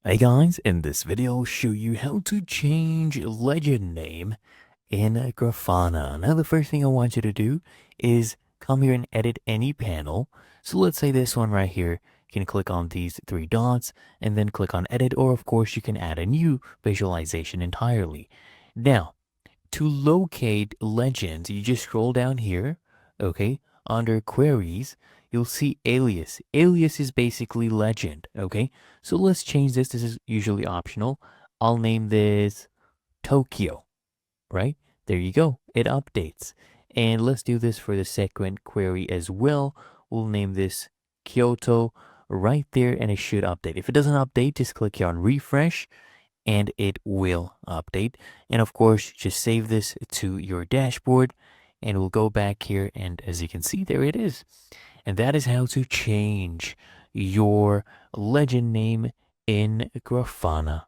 Hey guys, in this video I'll show you how to change legend name in Grafana. Now the first thing I want you to do is come here and edit any panel. So let's say this one right here. You can click on these three dots and then click on edit, or of course you can add a new visualization entirely. Now, to locate legends, you just scroll down here, okay? Under queries, you'll see alias. Alias is basically legend, okay? So let's change this. This is usually optional. I'll name this Tokyo, right? There you go. It updates. And let's do this for the second query as well. We'll name this Kyoto right there, and it should update. If it doesn't update, just click here on refresh and it will update. And of course, just save this to your dashboard and we'll go back here, and as you can see, there it is. And that is how to change your legend name in Grafana.